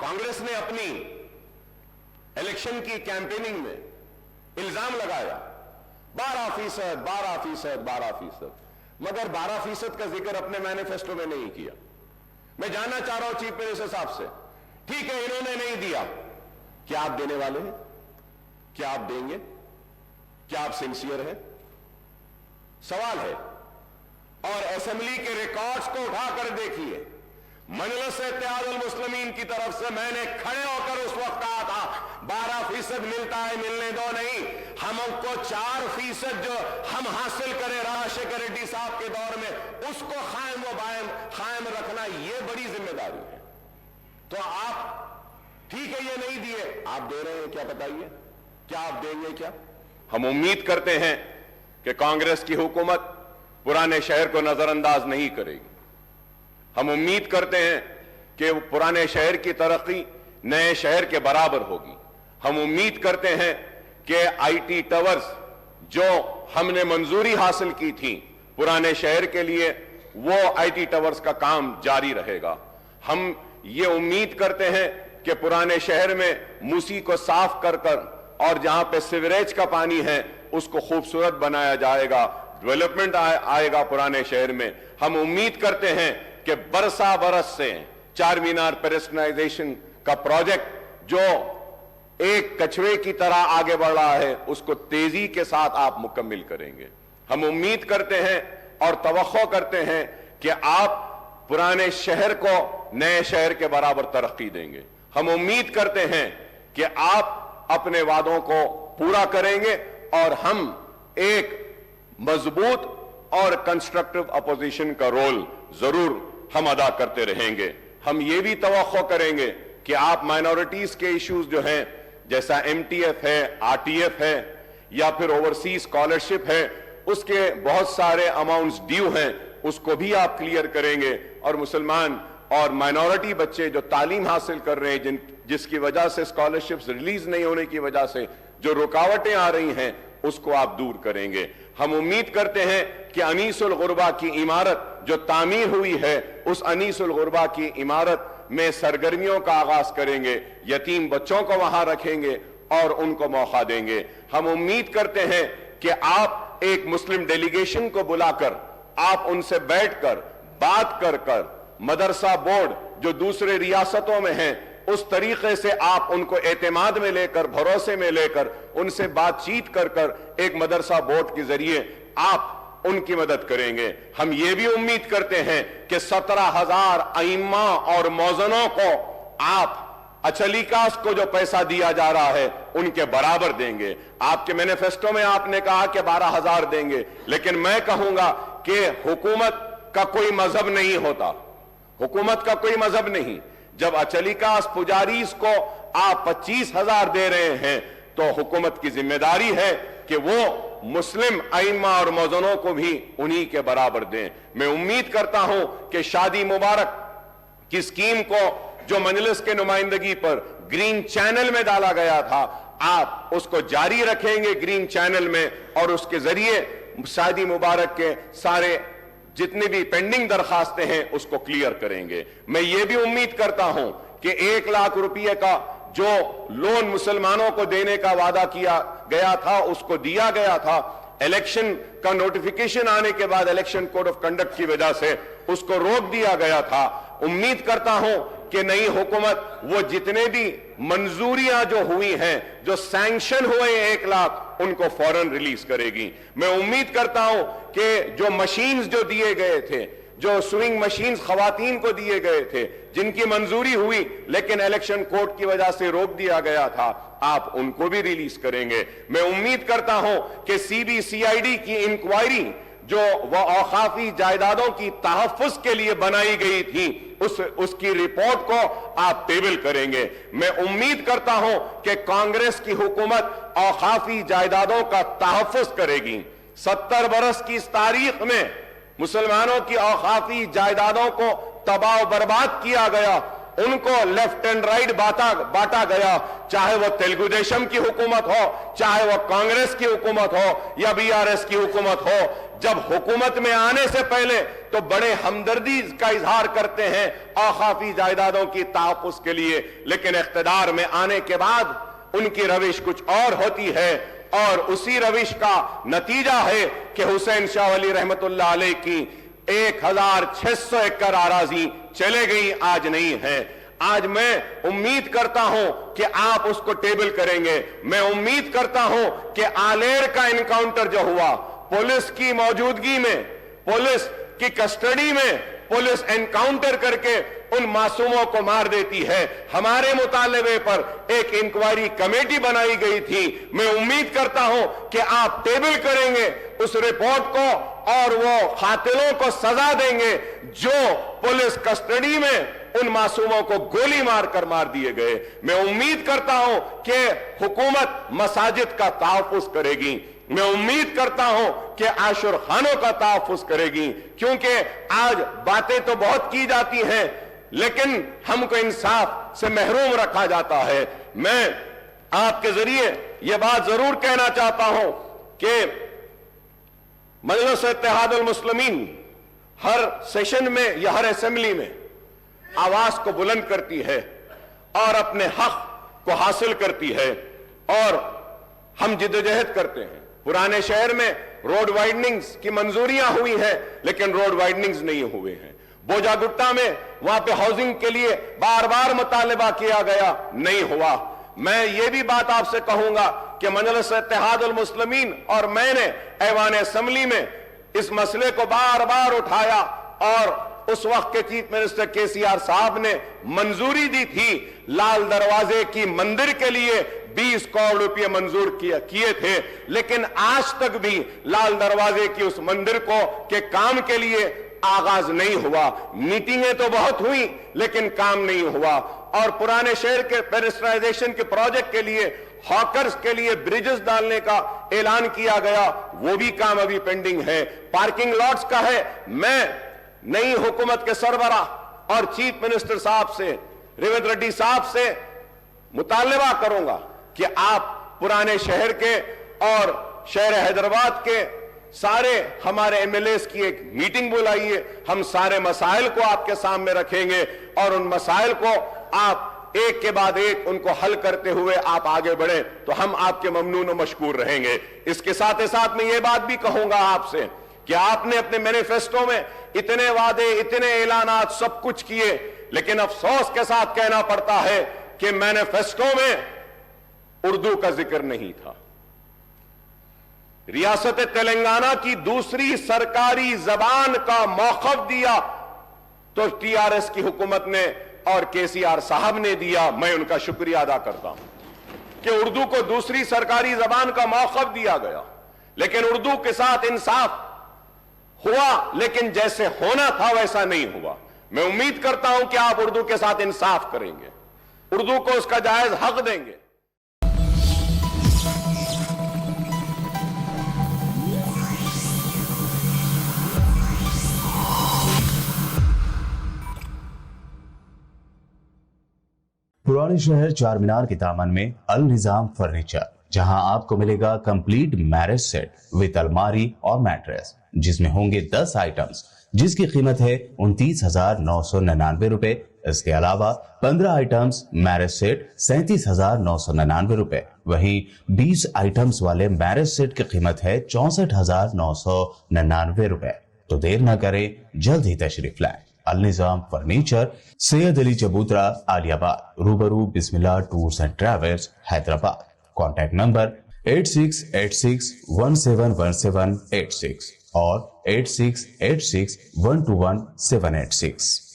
कांग्रेस ने अपनी इलेक्शन की कैंपेनिंग में इल्जाम लगाया 12%, 12%, 12%, मगर 12% का जिक्र अपने मैनिफेस्टो में नहीं किया। मैं जानना चाह रहा हूं चीफ मिनिस्टर साहब से, ठीक है इन्होंने नहीं दिया, क्या आप देने वाले हैं? क्या आप देंगे? क्या आप सिंसियर हैं? सवाल है। और असेंबली के रिकॉर्ड्स को उठाकर देखिए, मजलिस इत्तेहादुल मुस्लिमीन की तरफ से मैंने खड़े होकर उस वक्त कहा था 12% मिलता है, मिलने दो नहीं, हमको 4% जो हम हासिल करें राजशेखर रेड्डी साहब के दौर में उसको कायम रखना, ये बड़ी जिम्मेदारी है। तो आप ठीक है ये नहीं दिए, आप दे रहे हैं, क्या बताइए, क्या आप देंगे? क्या हम उम्मीद करते हैं कि कांग्रेस की हुकूमत पुराने शहर को नजरअंदाज नहीं करेगी। हम उम्मीद करते हैं कि पुराने शहर की तरक्की नए शहर के बराबर होगी। हम उम्मीद करते हैं कि आईटी टावर्स जो हमने मंजूरी हासिल की थी पुराने शहर के लिए, वो आईटी टावर्स का काम जारी रहेगा। हम ये उम्मीद करते हैं कि पुराने शहर में मूसी को साफ कर और जहां पे सीवरेज का पानी है उसको खूबसूरत बनाया जाएगा, डेवलपमेंट आएगा पुराने शहर में। हम उम्मीद करते हैं कि बरसा बरस से चार मीनार पेडेस्ट्रियनाइजेशन का प्रोजेक्ट जो एक कछुए की तरह आगे बढ़ रहा है उसको तेजी के साथ आप मुकम्मिल करेंगे। हम उम्मीद करते हैं और तवक्को करते हैं कि आप पुराने शहर को नए शहर के बराबर तरक्की देंगे। हम उम्मीद करते हैं कि आप अपने वादों को पूरा करेंगे और हम एक मजबूत और कंस्ट्रक्टिव अपोजिशन का रोल जरूर हम अदा करते रहेंगे। हम ये भी तवक्को करेंगे कि आप माइनॉरिटीज के इश्यूज जो हैं, जैसा एमटीएफ है, आरटीएफ है या फिर ओवरसीज स्कॉलरशिप है, उसके बहुत सारे अमाउंट्स ड्यू हैं, उसको भी आप क्लियर करेंगे। और मुसलमान और माइनॉरिटी बच्चे जो तालीम हासिल कर रहे हैं, जिसकी वजह से स्कॉलरशिप्स रिलीज नहीं होने की वजह से जो रुकावटें आ रही हैं, उसको आप दूर करेंगे। हम उम्मीद करते हैं कि अनीसुल गुरबा की इमारत जो तामीर हुई है, उस अनीसुल गुरबा की इमारत में सरगर्मियों का आगाज करेंगे, यतीम बच्चों को वहां रखेंगे और उनको मौका देंगे। हम उम्मीद करते हैं कि आप एक मुस्लिम डेलीगेशन को बुलाकर आप उनसे बैठकर बात कर मदरसा बोर्ड जो दूसरे रियासतों में हैं उस तरीके से आप उनको एतमाद में लेकर, भरोसे में लेकर, उनसे बातचीत कर एक मदरसा बोर्ड के जरिए आप उनकी मदद करेंगे। हम ये भी उम्मीद करते हैं कि 17,000 अइम्मा और मौजनों को आप अचलीकास को जो पैसा दिया जा रहा है उनके बराबर देंगे। आपके मैनिफेस्टो में आपने कहा कि 12,000 देंगे, लेकिन मैं कहूंगा कि हुकूमत का कोई मजहब नहीं होता, हुकूमत का कोई मजहब नहीं। जब अचलीकास पुजारीज को आप 25,000 दे रहे हैं तो हुकूमत की जिम्मेदारी है कि वो मुस्लिम अइम्मा और मौजनों को भी उन्हीं के बराबर दें। मैं उम्मीद करता हूं कि शादी मुबारक की स्कीम को जो मजलिस के नुमाइंदगी पर ग्रीन चैनल में डाला गया था, आप उसको जारी रखेंगे ग्रीन चैनल में और उसके जरिए शादी मुबारक के सारे जितने भी पेंडिंग दरखास्तें हैं उसको क्लियर करेंगे। मैं ये भी उम्मीद करता हूं कि 1 लाख रुपए का जो लोन मुसलमानों को देने का वादा किया गया था उसको दिया गया था। इलेक्शन का नोटिफिकेशन आने के बाद इलेक्शन कोड ऑफ कंडक्ट की वजह से उसको रोक दिया गया था। उम्मीद करता हूं कि नई हुकूमत वो जितने भी मंजूरियां जो हुई हैं, जो सैंक्शन हुए 1 लाख, उनको फौरन रिलीज करेगी। मैं उम्मीद करता हूं कि जो मशीन्स जो दिए गए थे, जो स्विंग मशीन्स खवातीन को दिए गए थे, जिनकी मंजूरी हुई लेकिन इलेक्शन कोड की वजह से रोक दिया गया था, आप उनको भी रिलीज करेंगे। मैं उम्मीद करता हूं कि सीबीसीआईडी की इंक्वायरी जो वह औकाफी जायदादों की तहफ्फुज के लिए बनाई गई थी, उसकी रिपोर्ट को आप टेबल करेंगे। मैं उम्मीद करता हूं कि कांग्रेस की हुकूमत औकाफी जायदादों का तहफ्फुज करेगी। 70 बरस की इस तारीख में मुसलमानों की औकाफी जायदादों को तबाह बर्बाद किया गया, ان کو لیفٹ اینڈ رائٹ بانٹا گیا, چاہے وہ تیلگو دیشم کی حکومت ہو, چاہے وہ کانگریس کی حکومت ہو یا BRS کی حکومت ہو. جب حکومت میں آنے سے پہلے تو بڑے ہمدردی کا اظہار کرتے ہیں اوقافی جائیدادوں کی تحفظ کے لیے, لیکن اقتدار میں آنے کے بعد ان کی روش کچھ اور ہوتی ہے, اور اسی روش کا نتیجہ ہے کہ حسین شاہ ولی رحمت اللہ علیہ کی 1600 ایکڑ اراضی چلے گئی, آج نہیں ہے. آج میں امید کرتا ہوں کہ آپ اس کو ٹیبل کریں گے. میں امید کرتا ہوں کہ آلیر کا انکاؤنٹر جو ہوا, پولیس کی موجودگی میں, پولیس کی کسٹڈی میں پولیس انکاؤنٹر کر کے ان معصوموں کو مار دیتی ہے. ہمارے مطالبے پر ایک انکوائری کمیٹی بنائی گئی تھی. میں امید کرتا ہوں کہ آپ ٹیبل کریں گے اس رپورٹ کو اور وہ قاتلوں کو سزا دیں گے جو پولیس کسٹڈی میں ان معصوموں کو گولی مار کر مار دیے گئے. میں امید کرتا ہوں کہ حکومت مساجد کا تحفظ کرے گی. میں امید کرتا ہوں کہ عاشور خانوں کا تحفظ کرے گی, کیونکہ آج باتیں تو بہت کی جاتی ہیں لیکن ہم کو انصاف سے محروم رکھا جاتا ہے. میں آپ کے ذریعے یہ بات ضرور کہنا چاہتا ہوں کہ مجلس اتحاد المسلمین ہر سیشن میں یا ہر اسمبلی میں آواز کو بلند کرتی ہے اور اپنے حق کو حاصل کرتی ہے, اور ہم جدوجہد کرتے ہیں. پرانے شہر میں روڈ وائڈننگز کی منظوریاں ہوئی ہیں لیکن روڈ وائڈننگز نہیں ہوئے ہیں. بوجا گٹا میں وہاں پہ ہاؤسنگ کے لیے بار بار مطالبہ کیا گیا, نہیں ہوا. میں یہ بھی بات آپ سے کہوں گا کہ مجلس اتحاد المسلمین اور میں نے ایوان اسمبلی میں اس مسئلے کو بار بار اٹھایا, اور اس وقت کے چیف منسٹر KCR صاحب نے منظوری دی تھی. لال دروازے کی مندر کے لیے 20 کروڑ روپے منظور کیے تھے, لیکن آج تک بھی لال دروازے کی اس مندر کے کام کے لیے آغاز نہیں ہوا. میٹنگیں تو بہت ہوئی لیکن کام نہیں ہوا. اور پرانے شہر کے پیڈسٹرائزیشن کے پروجیکٹ کے لیے ہاکرز کے لیے بریجز ڈالنے کا اعلان کیا گیا, وہ بھی کام ابھی پینڈنگ ہے. پارکنگ لاٹس کا ہے. میں نئی حکومت کے سربراہ اور چیف منسٹر صاحب سے, ریونت ریڈی صاحب سے مطالبہ کروں گا کہ آپ پرانے شہر کے اور شہر حیدرآباد کے سارے ہمارے MLAs کی ایک میٹنگ بلائیے. ہم سارے مسائل کو آپ کے سامنے رکھیں گے اور ان مسائل کو آپ ایک کے بعد ایک ان کو حل کرتے ہوئے آپ آگے بڑھیں تو ہم آپ کے ممنون و مشکور رہیں گے. اس کے ساتھ ساتھ میں یہ بات بھی کہوں گا آپ سے کہ آپ نے اپنے مینیفیسٹو میں اتنے وعدے, اتنے اعلانات, سب کچھ کیے, لیکن افسوس کے ساتھ کہنا پڑتا ہے کہ مینیفیسٹو میں اردو کا ذکر نہیں تھا. ریاست تلنگانہ کی دوسری سرکاری زبان کا موقف دیا تو TRS کی حکومت نے اور KCR صاحب نے دیا. میں ان کا شکریہ ادا کرتا ہوں کہ اردو کو دوسری سرکاری زبان کا موقف دیا گیا, لیکن اردو کے ساتھ انصاف ہوا, لیکن جیسے ہونا تھا ویسا نہیں ہوا. میں امید کرتا ہوں کہ آپ اردو کے ساتھ انصاف کریں گے, اردو کو اس کا جائز حق دیں گے. پرانے شہر چار مینار کے دامن میں النظام فرنیچر, جہاں آپ کو ملے گا کمپلیٹ میرج سیٹ وتھ الماری اور میٹریس, جس میں ہوں گے 10 آئٹمز جس کی قیمت ہے 29,999 روپے. اس کے علاوہ 15 آئٹمز میرج سیٹ 37,999 روپے. وہیں 20 آئٹمز والے میرج سیٹ کی قیمت ہے 64,999 روپے. تو دیر نہ کریں, جلد ہی تشریف لائیں. النظام فرنیچر, سید علی چبوترا, عالیہ آباد, روبرو Bismillah tours and travels, Hyderabad. Contact number 8686171786 اور 8686121786.